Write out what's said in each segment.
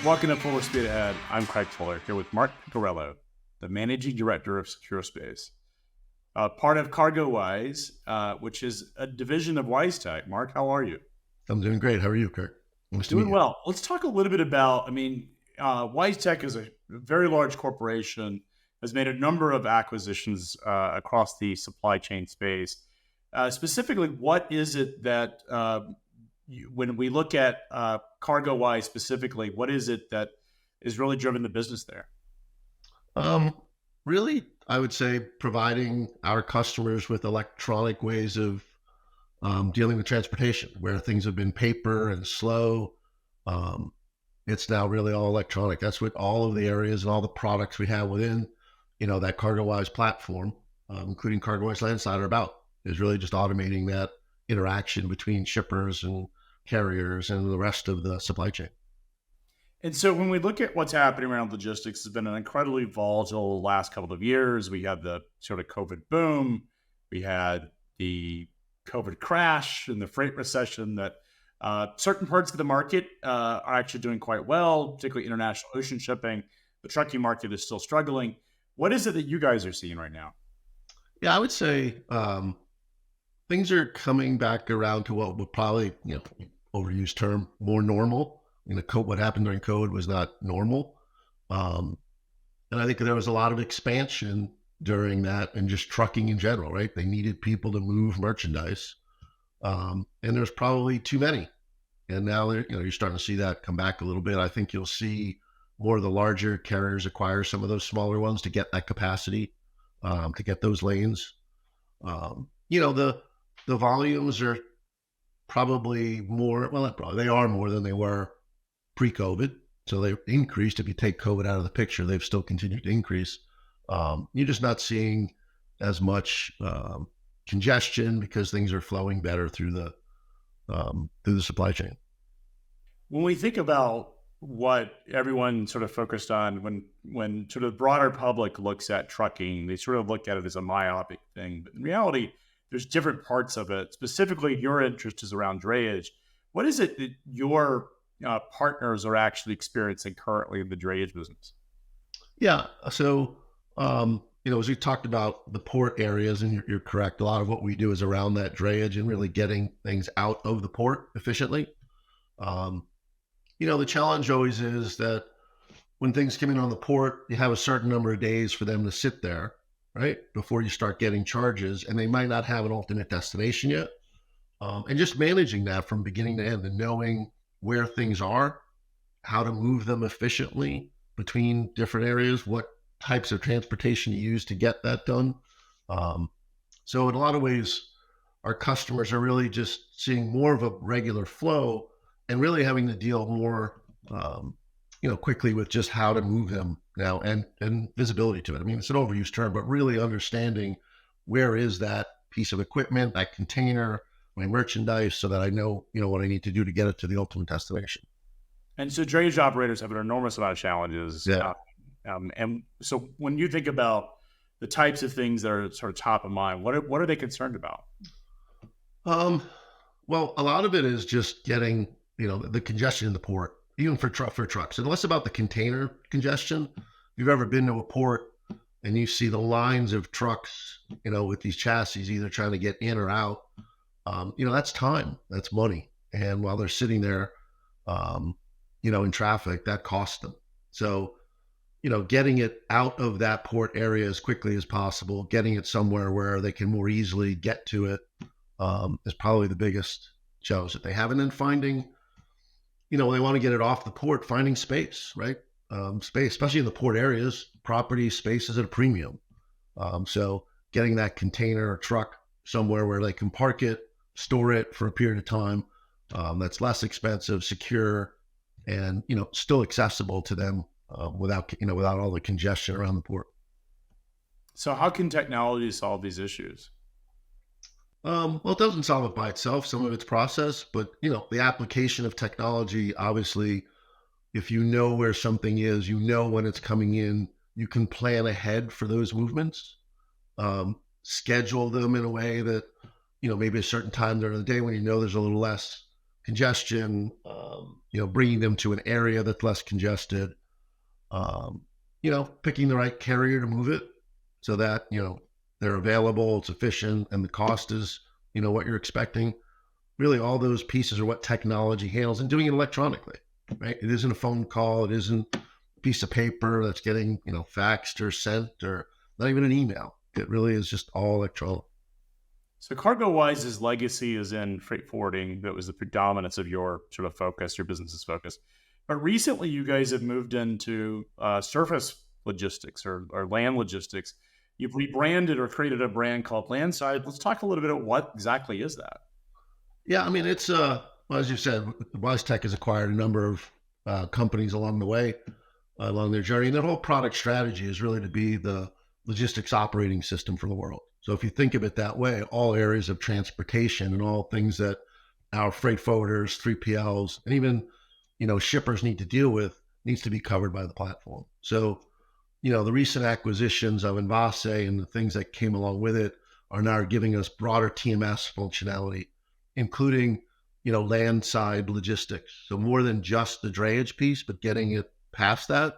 Welcome to Full Speed Ahead. I'm Craig Fuller here with Mark Picarello, the Managing Director of SecurSpace, part of CargoWise, which is a division of WiseTech. Mark, how are you? I'm doing great. How are you, Kirk? Nice to meet Doing you. well. Let's talk a little bit about, WiseTech is a very large corporation, has made a number of acquisitions across the supply chain space. Specifically, what is it that when we look at CargoWise specifically, what is it that is really driven the business there? Um, Really, I would say providing our customers with electronic ways of dealing with transportation, where things have been paper and slow. Um, it's now really all electronic. That's what all of the areas and all the products we have within, that CargoWise platform, including CargoWise Landside, are about. Is really just automating that interaction between shippers and carriers and the rest of the supply chain. And so when we look at what's happening around logistics, it's been an incredibly volatile last couple of years. We had the sort of COVID boom. We had the COVID crash and the freight recession that certain parts of the market are actually doing quite well, particularly international ocean shipping. The trucking market is still struggling. What is it that you guys are seeing right now? Yeah, I would say things are coming back around to what would probably, overused term, more normal. What happened during COVID was not normal. Um, and I think there was a lot of expansion during that and just trucking in general, right? They needed people to move merchandise. And there's probably too many. And now you're starting to see that come back a little bit. I think you'll see more of the larger carriers acquire some of those smaller ones to get that capacity, to get those lanes. The volumes are probably more, well, not probably, they are more than they were pre-COVID. So they increased. If you take COVID out of the picture, they've still continued to increase. You're just not seeing as much congestion because things are flowing better through the supply chain. When we think about what everyone sort of focused on when sort of the broader public looks at trucking, they sort of look at it as a myopic thing. But in reality, there's different parts of it. Specifically, your interest is around drayage. What is it that your partners are actually experiencing currently in the drayage business? Yeah. So, as we talked about the port areas, and you're correct, a lot of what we do is around that drayage and really getting things out of the port efficiently. Um, the challenge always is that when things come in on the port, you have a certain number of days for them to sit there, right, before you start getting charges, and they might not have an alternate destination yet. And just managing that from beginning to end and knowing where things are, how to move them efficiently between different areas, what types of transportation you use to get that done. Um, so in a lot of ways, our customers are really just seeing more of a regular flow and really having to deal more, quickly with just how to move them now and visibility to it. I mean, it's an overused term, but really understanding where is that piece of equipment, that container, my merchandise, so that I know, what I need to do to get it to the ultimate destination. And so drayage operators have an enormous amount of challenges. Yeah. And so when you think about the types of things that are sort of top of mind, what are they concerned about? Um, well, a lot of it is just getting, the congestion in the port, even for trucks, and less about the container congestion. If you've ever been to a port and you see the lines of trucks, with these chassis either trying to get in or out, that's time, that's money. And while they're sitting there, in traffic, that costs them. So, getting it out of that port area as quickly as possible, getting it somewhere where they can more easily get to it, is probably the biggest challenge that they have. And then finding, they want to get it off the port, finding space, right? Space, especially in the port areas, property space is at a premium. So getting that container or truck somewhere where they can park it, store it for a period of time, that's less expensive, secure, and still accessible to them without all the congestion around the port. So how can technology solve these issues? Well, it doesn't solve it by itself. Some of it's process, but the application of technology, obviously, if you know where something is, when it's coming in, you can plan ahead for those movements, schedule them in a way that, maybe a certain time during the day when there's a little less congestion, bringing them to an area that's less congested, picking the right carrier to move it so that, they're available, it's efficient, and the cost is, what you're expecting. Really, all those pieces are what technology handles, and doing it electronically, right? It isn't a phone call. It isn't a piece of paper that's getting, faxed or sent, or not even an email. It really is just all electronic. So CargoWise's legacy is in freight forwarding. That was the predominance of your sort of focus, your business's focus. But recently, you guys have moved into surface logistics or land logistics. You've rebranded or created a brand called Landside. Let's talk a little bit about what exactly is that. Yeah, I mean, it's, as you said, WiseTech has acquired a number of companies along the way, along their journey. And their whole product strategy is really to be the logistics operating system for the world. So if you think of it that way, all areas of transportation and all things that our freight forwarders, 3PLs, and even, shippers need to deal with needs to be covered by the platform. So, the recent acquisitions of Envase and the things that came along with it are now giving us broader TMS functionality, including, landside logistics. So more than just the drayage piece, but getting it past that,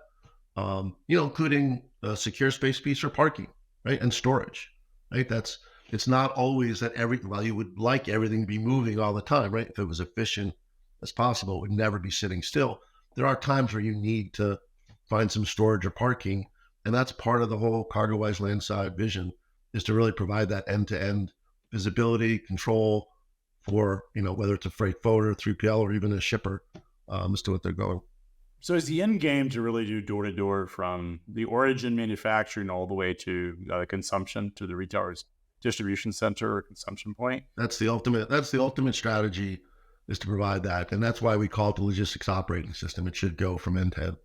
including the SecurSpace piece for parking, right? And storage, right? It's not always that while you would like everything to be moving all the time, right? If it was efficient as possible, it would never be sitting still. There are times where you need to find some storage or parking. And that's part of the whole CargoWise Landside vision, is to really provide that end-to-end visibility, control for, whether it's a freight forwarder, 3PL, or even a shipper, as to what they're going. So is the end game to really do door-to-door from the origin manufacturing all the way to consumption, to the retailer's distribution center or consumption point? That's the ultimate strategy, is to provide that. And that's why we call it the logistics operating system. It should go from end to end.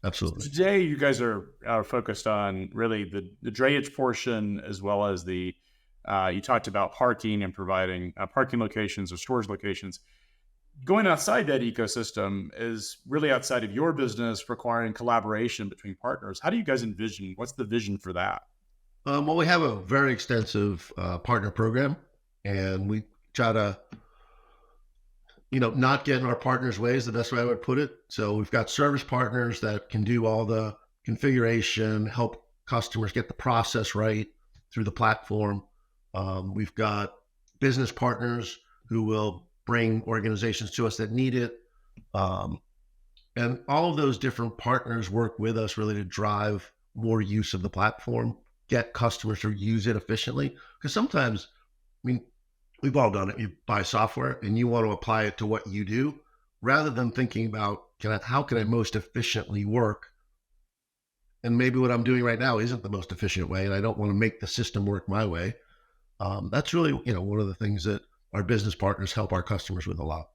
Absolutely. So today, you guys are focused on really the drayage portion, as well as you talked about parking and providing parking locations or storage locations. Going outside that ecosystem is really outside of your business, requiring collaboration between partners. How do you guys envision? What's the vision for that? Well, we have a very extensive partner program, and we try to not get in our partners' way is the best way I would put it. So we've got service partners that can do all the configuration, help customers get the process right through the platform. We've got business partners who will bring organizations to us that need it. And all of those different partners work with us really to drive more use of the platform, get customers to use it efficiently. Because sometimes, we've all done it. You buy software and you want to apply it to what you do, rather than thinking about how can I most efficiently work? And maybe what I'm doing right now isn't the most efficient way, and I don't want to make the system work my way. That's really, one of the things that our business partners help our customers with a lot.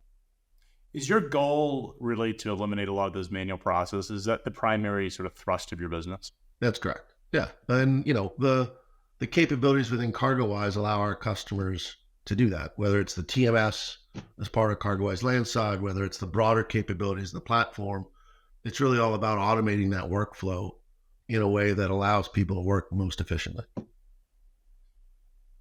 Is your goal really to eliminate a lot of those manual processes? Is that the primary sort of thrust of your business? That's correct. Yeah. And, the capabilities within CargoWise allow our customers to do that, whether it's the TMS as part of CargoWise Landside, whether it's the broader capabilities of the platform. It's really all about automating that workflow in a way that allows people to work most efficiently.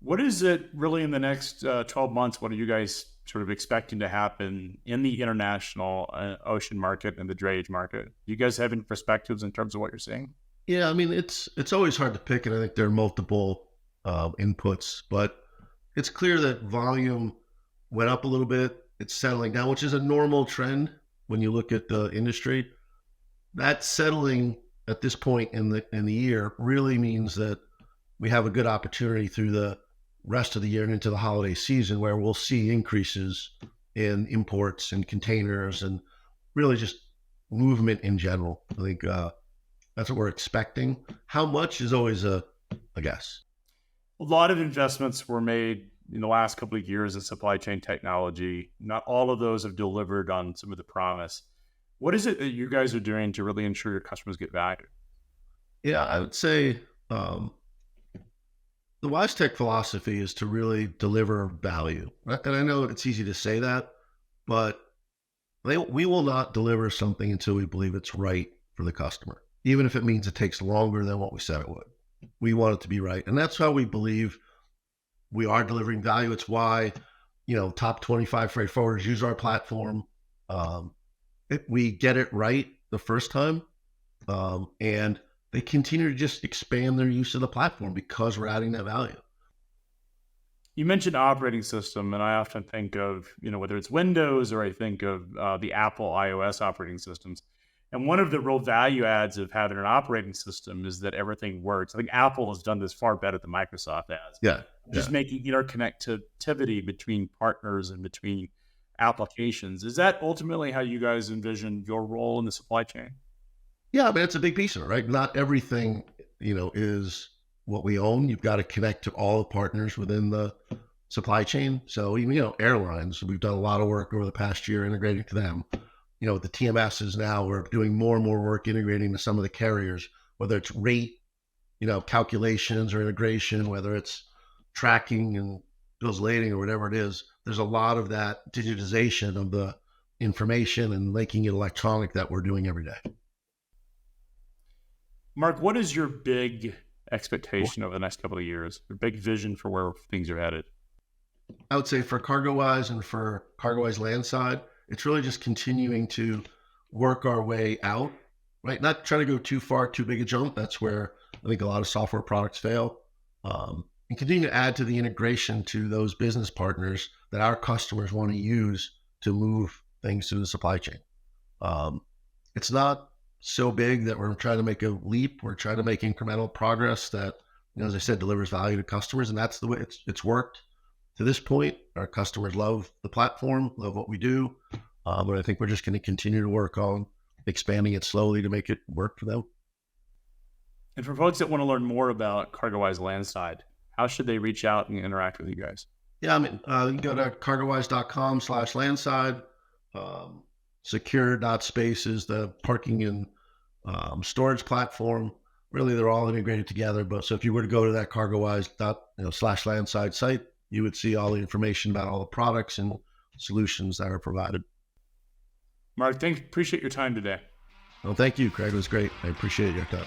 What is it really in the next 12 months? What are you guys sort of expecting to happen in the international ocean market and the drayage market? Do you guys have any perspectives in terms of what you're seeing? Yeah, it's always hard to pick, and I think there are multiple inputs, but it's clear that volume went up a little bit. It's settling down, which is a normal trend when you look at the industry. That settling at this point in the year really means that we have a good opportunity through the rest of the year and into the holiday season, where we'll see increases in imports and containers and really just movement in general. I think that's what we're expecting. How much is always a guess. A lot of investments were made in the last couple of years in supply chain technology. Not all of those have delivered on some of the promise. What is it that you guys are doing to really ensure your customers get value? Yeah, I would say the WiseTech philosophy is to really deliver value. And I know it's easy to say that, but we will not deliver something until we believe it's right for the customer, even if it means it takes longer than what we said it would. We want it to be right. And that's how we believe we are delivering value. It's why top 25 freight forwarders use our platform. We get it right the first time, and they continue to just expand their use of the platform because we're adding that value. You mentioned operating system, and I often think of, whether it's Windows or I think of the Apple iOS operating systems. And one of the real value adds of having an operating system is that everything works. I think Apple has done this far better than Microsoft has. Yeah. Just making interconnectivity between partners and between applications. Is that ultimately how you guys envision your role in the supply chain? Yeah, I mean, it's a big piece of it, right? Not everything, is what we own. You've got to connect to all the partners within the supply chain. So even, airlines, we've done a lot of work over the past year integrating to them. With the TMSs now, we're doing more and more work integrating to some of the carriers, whether it's rate, calculations or integration, whether it's tracking and bills lading or whatever it is. There's a lot of that digitization of the information and making it electronic that we're doing every day. Mark, what is your big expectation over the next couple of years, your big vision for where things are headed? I would say for CargoWise and for CargoWise Landside, it's really just continuing to work our way out, right? Not trying to go too far, too big a jump. That's where I think a lot of software products fail. And continue to add to the integration to those business partners that our customers want to use to move things through the supply chain. It's not so big that we're trying to make a leap. We're trying to make incremental progress that, as I said, delivers value to customers. And that's the way it's worked to this point. Our customers love the platform, love what we do. But I think we're just going to continue to work on expanding it slowly to make it work for them. And for folks that want to learn more about CargoWise Landside, how should they reach out and interact with you guys? Yeah, you can go to cargowise.com/landside. Secure.space is the parking and storage platform. Really, they're all integrated together. But so if you were to go to that cargowise./landside site, you would see all the information about all the products and solutions that are provided. Mark, appreciate your time today. Well, thank you, Craig. It was great. I appreciate your time.